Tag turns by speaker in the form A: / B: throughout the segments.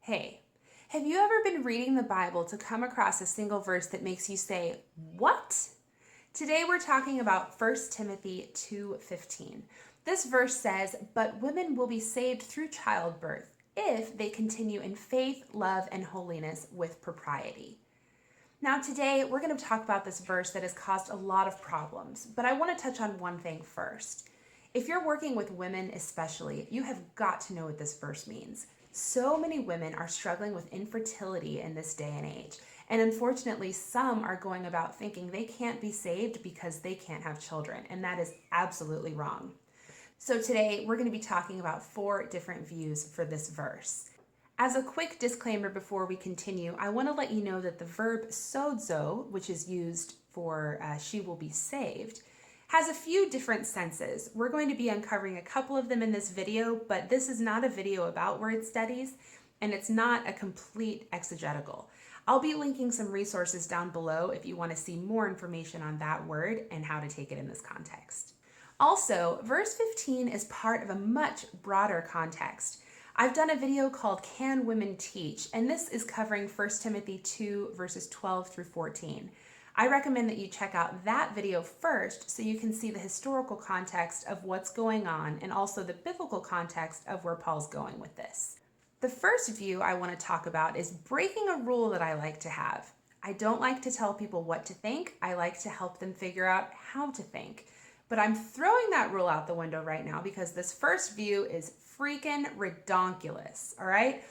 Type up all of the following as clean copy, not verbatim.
A: Hey, have you ever been reading the Bible to come across a single verse that makes you say, "What?" Today we're talking about 1 Timothy 2:15. This verse says, "But women will be saved through childbirth if they continue in faith, love, and holiness with propriety." Now today we're going to talk about this verse that has caused a lot of problems, but I want to touch on one thing first. If you're working with women especially, you have got to know what this verse means. So many women are struggling with infertility in this day and age, and unfortunately some are going about thinking they can't be saved because they can't have children, and that is absolutely wrong. So today we're going to be talking about 4 different views for this verse. As a quick disclaimer before we continue, I want to let you know that the verb sozo, which is used for she will be saved, has a few different senses. We're going to be uncovering a couple of them in this video, but this is not a video about word studies, and it's not a complete exegetical. I'll be linking some resources down below if you want to see more information on that word and how to take it in this context. Also, verse 15 is part of a much broader context. I've done a video called Can Women Teach? And this is covering 1 Timothy 2 verses 12 through 14. I recommend that you check out that video first so you can see the historical context of what's going on and also the biblical context of where Paul's going with this. The first view I want to talk about is breaking a rule that I like to have. I don't like to tell people what to think. I like to help them figure out how to think. But I'm throwing that rule out the window right now because this first view is freaking redonkulous, all right?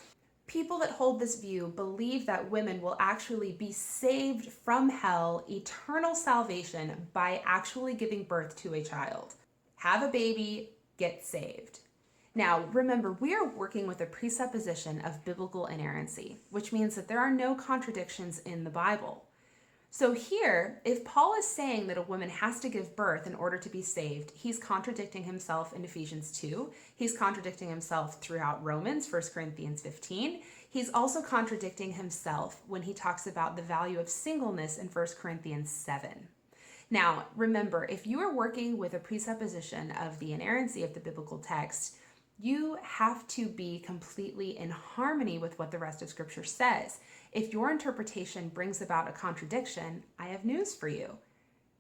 A: People that hold this view believe that women will actually be saved from hell, eternal salvation, by actually giving birth to a child. Have a baby, get saved. Now, remember, we are working with a presupposition of biblical inerrancy, which means that there are no contradictions in the Bible. So here, if Paul is saying that a woman has to give birth in order to be saved, he's contradicting himself in Ephesians 2. He's contradicting himself throughout Romans, 1 Corinthians 15. He's also contradicting himself when he talks about the value of singleness in 1 Corinthians 7. Now, remember, if you are working with a presupposition of the inerrancy of the biblical text, you have to be completely in harmony with what the rest of Scripture says. If your interpretation brings about a contradiction, I have news for you.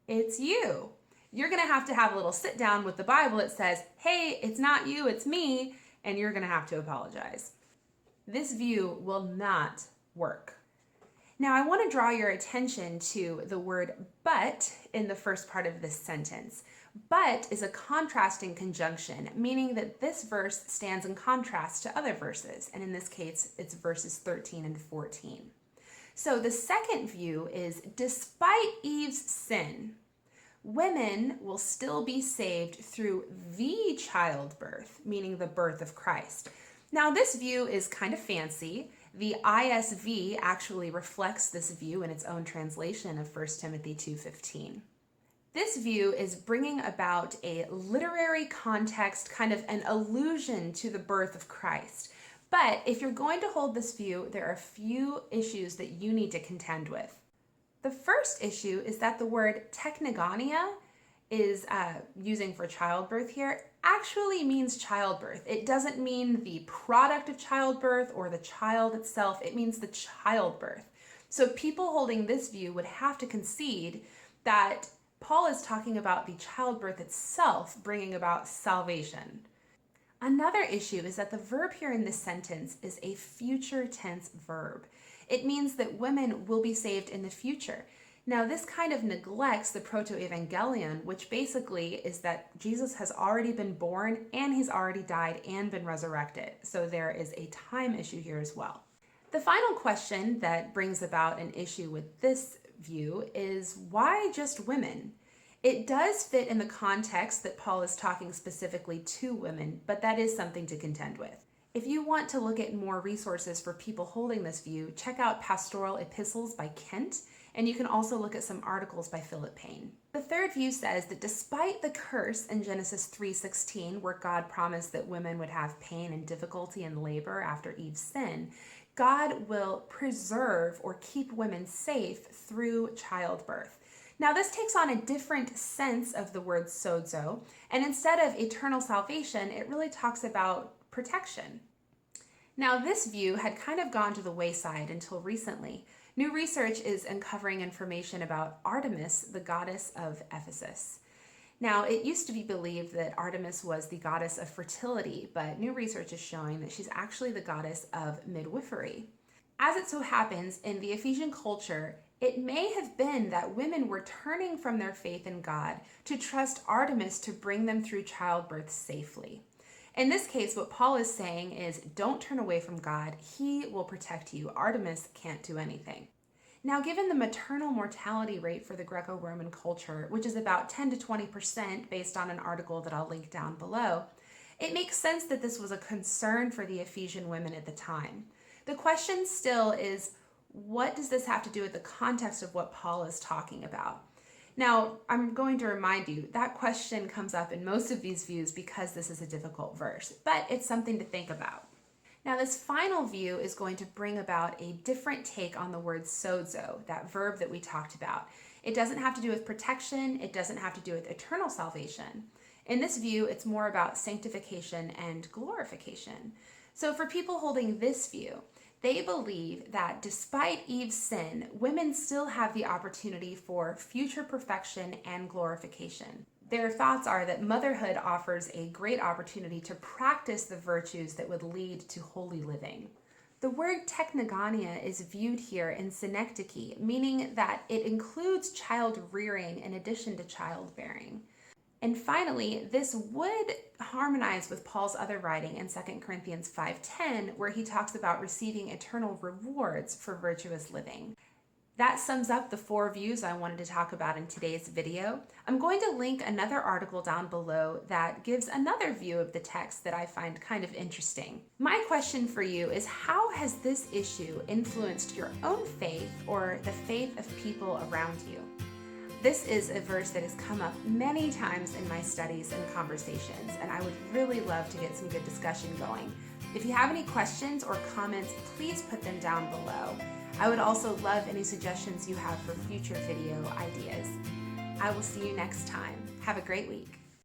A: It's you. You're going to have a little sit down with the Bible that says, hey, it's not you, it's me, and you're going to have to apologize. This view will not work. Now, I want to draw your attention to the word but in the first part of this sentence. But is a contrasting conjunction, meaning that this verse stands in contrast to other verses, and in this case, it's verses 13 and 14. So the second view is, despite Eve's sin, women will still be saved through the childbirth, meaning the birth of Christ. Now, this view is kind of fancy. The ISV actually reflects this view in its own translation of 1 Timothy 2:15. This view is bringing about a literary context, kind of an allusion to the birth of Christ. But if you're going to hold this view, there are a few issues that you need to contend with. The first issue is that the word technogonia is using for childbirth here actually means childbirth. It doesn't mean the product of childbirth or the child itself. It means the childbirth. So people holding this view would have to concede that Paul is talking about the childbirth itself bringing about salvation. Another issue is that the verb here in this sentence is a future tense verb. It means that women will be saved in the future. Now, this kind of neglects the proto-evangelion, which basically is that Jesus has already been born and he's already died and been resurrected. So there is a time issue here as well. The final question that brings about an issue with this view is, why just women? It does fit in the context that Paul is talking specifically to women, but that is something to contend with. If you want to look at more resources for people holding this view, check out Pastoral Epistles by Kent, and you can also look at some articles by Philip Payne. The third view says that despite the curse in Genesis 3:16, where God promised that women would have pain and difficulty and labor after Eve's sin, God will preserve or keep women safe through childbirth. Now, this takes on a different sense of the word sozo, and instead of eternal salvation, it really talks about protection. Now, this view had kind of gone to the wayside until recently. New research is uncovering information about Artemis, the goddess of Ephesus. Now, it used to be believed that Artemis was the goddess of fertility, but new research is showing that she's actually the goddess of midwifery. As it so happens, in the Ephesian culture, it may have been that women were turning from their faith in God to trust Artemis to bring them through childbirth safely. In this case, what Paul is saying is, don't turn away from God. He will protect you. Artemis can't do anything. Now, given the maternal mortality rate for the Greco-Roman culture, which is about 10 to 20% based on an article that I'll link down below, it makes sense that this was a concern for the Ephesian women at the time. The question still is, what does this have to do with the context of what Paul is talking about? Now, I'm going to remind you, that question comes up in most of these views because this is a difficult verse, but it's something to think about. Now, this final view is going to bring about a different take on the word sozo, that verb that we talked about. It doesn't have to do with protection. It doesn't have to do with eternal salvation. In this view, it's more about sanctification and glorification. So for people holding this view, they believe that despite Eve's sin, women still have the opportunity for future perfection and glorification. Their thoughts are that motherhood offers a great opportunity to practice the virtues that would lead to holy living. The word technogonia is viewed here in synecdoche, meaning that it includes child rearing in addition to childbearing. And finally, this would harmonize with Paul's other writing in 2 Corinthians 5:10, where he talks about receiving eternal rewards for virtuous living. That sums up the 4 views I wanted to talk about in today's video. I'm going to link another article down below that gives another view of the text that I find kind of interesting. My question for you is, how has this issue influenced your own faith or the faith of people around you? This is a verse that has come up many times in my studies and conversations, and I would really love to get some good discussion going. If you have any questions or comments, please put them down below. I would also love any suggestions you have for future video ideas. I will see you next time. Have a great week.